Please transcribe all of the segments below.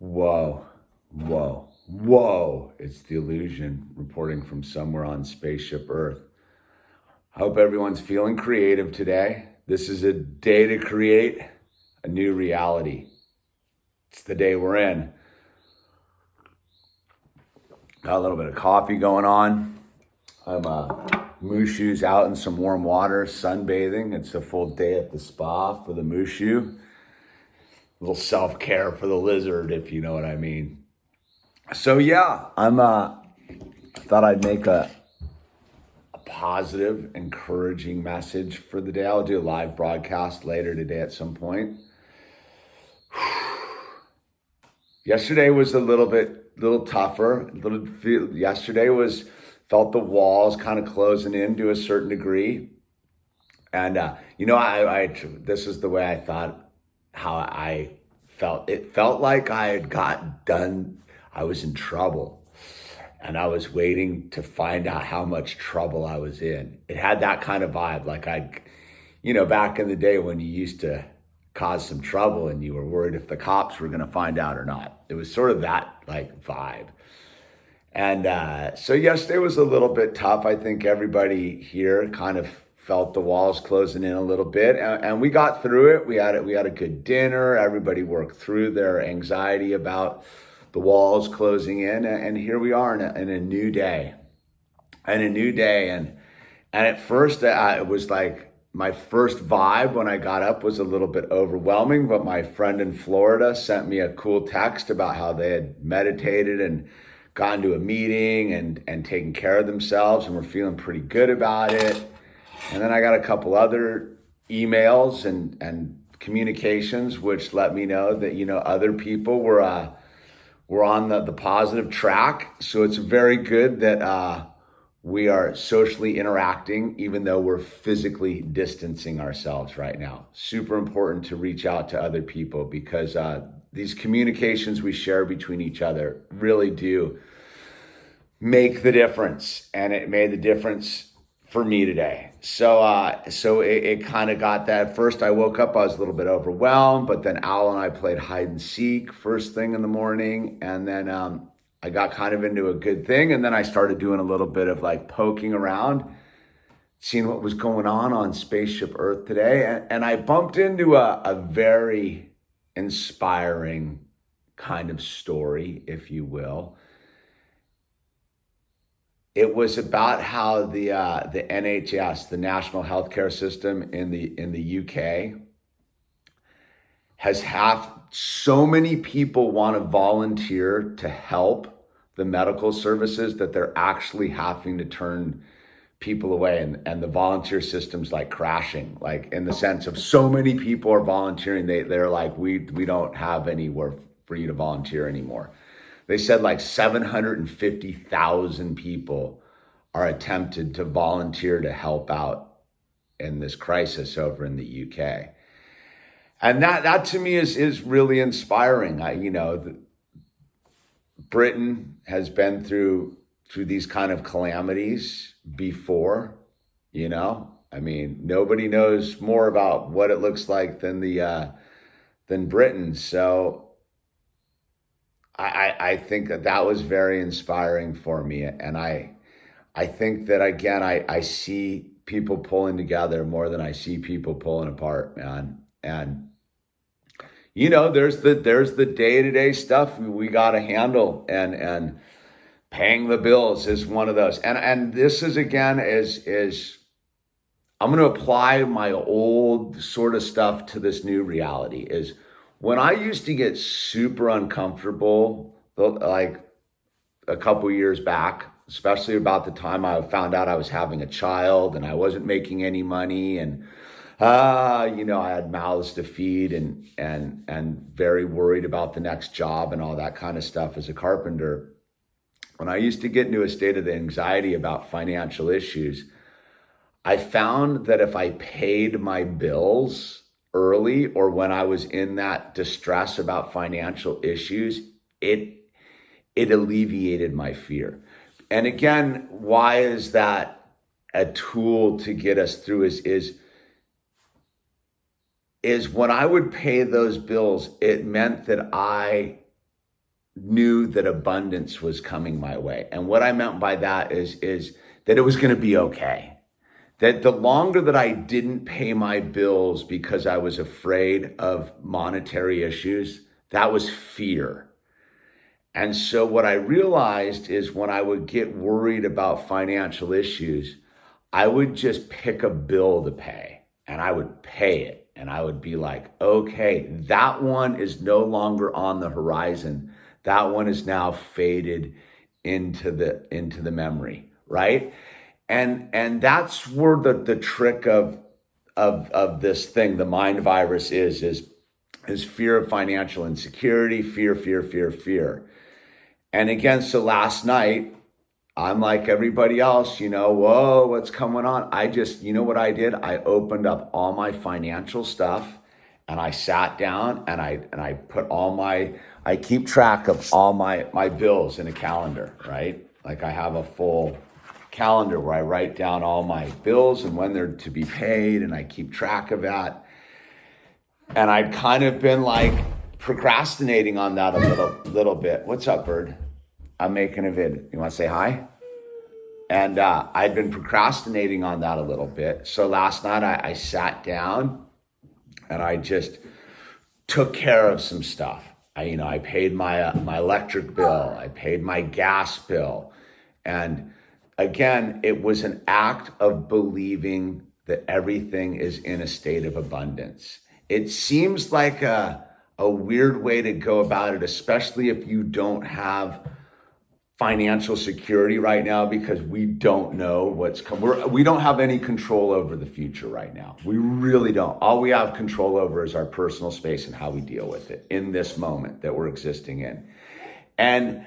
Whoa, whoa. It's the illusion reporting from somewhere on Spaceship Earth. I hope everyone's feeling creative today. This is a day to create a new reality. It's the day we're in. Got a little bit of coffee going on. I'm Mushu's out in some warm water, sunbathing. It's a full day at the spa for the Mushu. A little self-care for the lizard, if you know what I mean. So yeah, thought I'd make a positive, encouraging message for the day. I'll do a live broadcast later today at some point. Yesterday was a little tougher. Yesterday felt the walls kind of closing in to a certain degree. And, this is the way I thought, how I felt. It felt like I had got done. I was in trouble and I was waiting to find out how much trouble I was in. It had that kind of vibe. Like back in the day when you used to cause some trouble and you were worried if the cops were going to find out or not. It was sort of that like vibe. And so yesterday was a little bit tough. I think everybody here kind of felt the walls closing in a little bit, and we got through it. We had a good dinner. Everybody worked through their anxiety about the walls closing in, and here we are in a new day, and at first it was like my first vibe when I got up was a little bit overwhelming, but my friend in Florida sent me a cool text about how they had meditated and gone to a meeting and taken care of themselves and were feeling pretty good about it. And then I got a couple other emails and communications which let me know that other people were on the positive track. So it's very good that we are socially interacting, even though we're physically distancing ourselves right now. Super important to reach out to other people because these communications we share between each other really do make the difference, and it made the difference for me today. So it kind of got that. First I woke up, I was a little bit overwhelmed, but then Owl and I played hide and seek first thing in the morning. And then I got kind of into a good thing. And then I started doing a little bit of like poking around, seeing what was going on Spaceship Earth today. And I bumped into a very inspiring kind of story, if you will. It was about how the NHS, the National Healthcare System in the UK, has so many people want to volunteer to help the medical services that they're actually having to turn people away, and the volunteer system's like crashing, like in the sense of so many people are volunteering. They're like, we don't have anywhere for you to volunteer anymore. They said like 750,000 people are attempted to volunteer to help out in this crisis over in the UK. And that to me is really inspiring. Britain has been through these kind of calamities before, nobody knows more about what it looks like than Britain. So I think that was very inspiring for me. And I think that, again, I see people pulling together more than I see people pulling apart, man. And, there's the day-to-day stuff we got to handle, and paying the bills is one of those. And this is, again, is I'm going to apply my old sort of stuff to this new reality. Is when I used to get super uncomfortable, like a couple years back, especially about the time I found out I was having a child and I wasn't making any money, and I had mouths to feed and very worried about the next job and all that kind of stuff as a carpenter. When I used to get into a state of anxiety about financial issues, I found that if I paid my bills early, or when I was in that distress about financial issues, it alleviated my fear. And again, why is that a tool to get us through? Is when I would pay those bills, it meant that I knew that abundance was coming my way. And what I meant by that is that it was going to be okay. That the longer that I didn't pay my bills because I was afraid of monetary issues, that was fear. And so what I realized is when I would get worried about financial issues, I would just pick a bill to pay and I would pay it. And I would be like, okay, that one is no longer on the horizon. That one is now faded into the memory, right? And that's where the trick of this thing, the mind virus is fear of financial insecurity, fear. And again, so last night, I'm like everybody else, whoa, what's going on? You know what I did? I opened up all my financial stuff and I sat down and I put I keep track of all my bills in a calendar, right? Like I have a full calendar where I write down all my bills and when they're to be paid, and I keep track of that. And I'd kind of been like procrastinating on that a little bit. What's up, bird? I'm making a vid. You want to say hi? And I'd been procrastinating on that a little bit. So last night I sat down and I just took care of some stuff. I paid my electric bill. I paid my gas bill. And again, it was an act of believing that everything is in a state of abundance. It seems like a weird way to go about it, especially if you don't have financial security right now, because we don't know what's coming. We don't have any control over the future right now. We really don't. All we have control over is our personal space and how we deal with it in this moment that we're existing in. And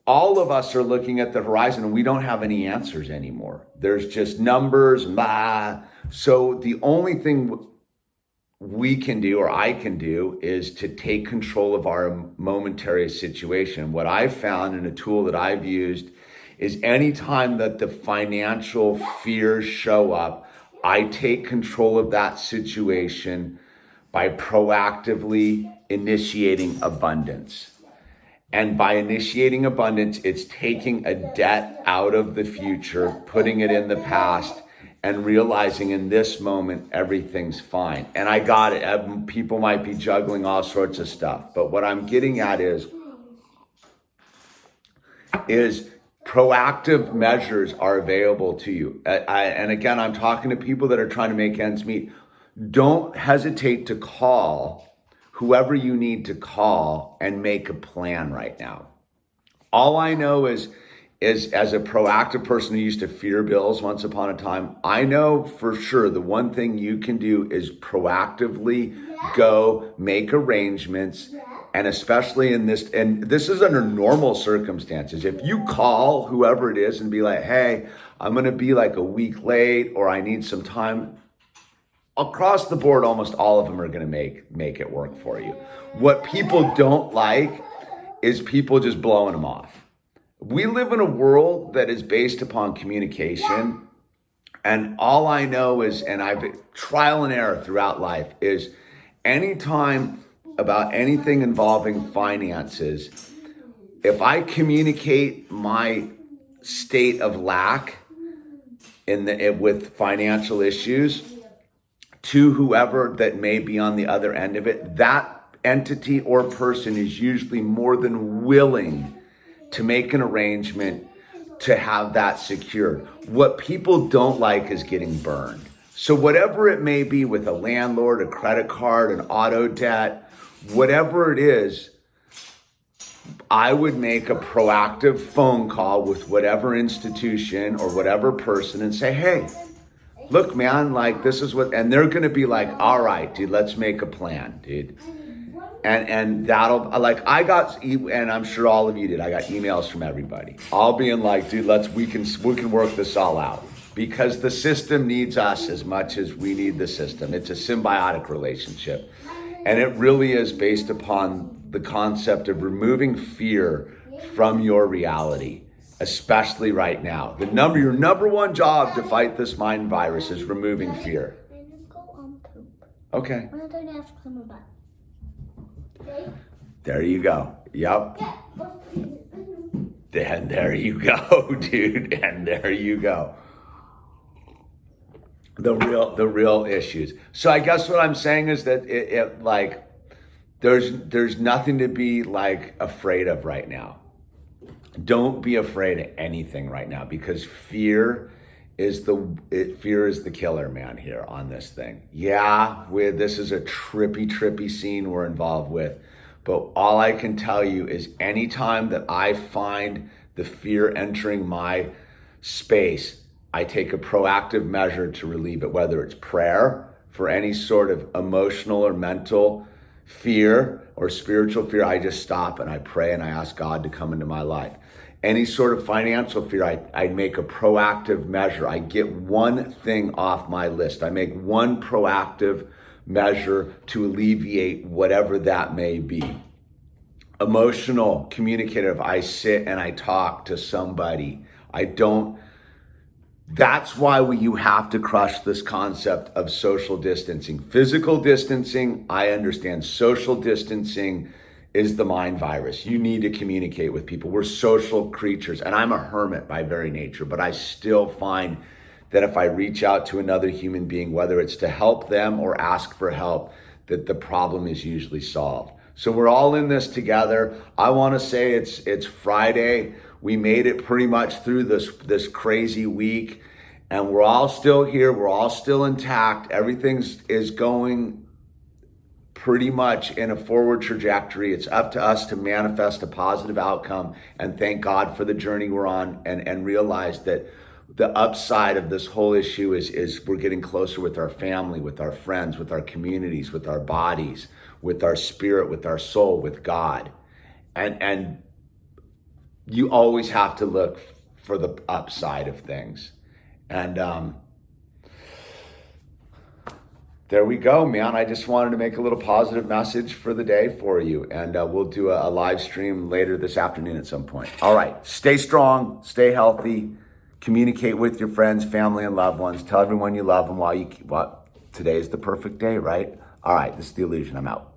all of us are looking at the horizon and we don't have any answers anymore. There's just numbers, blah. So the only thing we can do, or I can do, is to take control of our momentary situation. What I've found, and a tool that I've used, is anytime that the financial fears show up, I take control of that situation by proactively initiating abundance. And by initiating abundance, it's taking a debt out of the future, putting it in the past, and realizing in this moment, everything's fine. And I got it. People might be juggling all sorts of stuff. But what I'm getting at is proactive measures are available to you. And again, I'm talking to people that are trying to make ends meet. Don't hesitate to call whoever you need to call and make a plan right now. All I know is as a proactive person who used to fear bills once upon a time, I know for sure the one thing you can do is proactively go make arrangements. And especially in this, and this is under normal circumstances, if you call whoever it is and be like, hey, I'm going to be like a week late, or I need some time, across the board, almost all of them are going to make it work for you. What people don't like is people just blowing them off. We live in a world that is based upon communication. And all I know is, and I've trial and error throughout life, is anytime about anything involving finances, if I communicate my state of lack with financial issues to whoever that may be on the other end of it, that entity or person is usually more than willing to make an arrangement to have that secured. What people don't like is getting burned. So whatever it may be, with a landlord, a credit card, an auto debt, whatever it is, I would make a proactive phone call with whatever institution or whatever person and say, hey, look, man, like this is what, and they're going to be like, all right, dude, let's make a plan, dude. And that'll, like, and I'm sure all of you did, I got emails from everybody all being like, dude, we can work this all out, because the system needs us as much as we need the system. It's a symbiotic relationship. And it really is based upon the concept of removing fear from your reality, especially right now. Your number one job to fight this mind virus is removing fear. Okay. There you go. Yep. And there you go, dude. And there you go. The real issues. So I guess what I'm saying is that it like there's nothing to be like afraid of right now. Don't be afraid of anything right now, because fear is the killer, man, here on this thing. Yeah, this is a trippy scene we're involved with. But all I can tell you is anytime that I find the fear entering my space, I take a proactive measure to relieve it, whether it's prayer for any sort of emotional or mental fear or spiritual fear. I just stop and I pray and I ask God to come into my life. Any sort of financial fear, I make a proactive measure. I get one thing off my list. I make one proactive measure to alleviate whatever that may be. Emotional, communicative, I sit and I talk to somebody. That's why you have to crush this concept of social distancing. Physical distancing, I understand. Social distancing is the mind virus. You need to communicate with people. We're social creatures, and I'm a hermit by very nature, but I still find that if I reach out to another human being, whether it's to help them or ask for help, that the problem is usually solved. So we're all in this together. I want to say it's Friday. We made it pretty much through this crazy week, and we're all still here. We're all still intact. Everything is going pretty much in a forward trajectory. It's up to us to manifest a positive outcome and thank God for the journey we're on, and realize that the upside of this whole issue is we're getting closer with our family, with our friends, with our communities, with our bodies, with our spirit, with our soul, with God. And you always have to look for the upside of things. And there we go, man. I just wanted to make a little positive message for the day for you. And we'll do a live stream later this afternoon at some point. All right. Stay strong. Stay healthy. Communicate with your friends, family, and loved ones. Tell everyone you love them while today is the perfect day, right? All right. This is The Illusion. I'm out.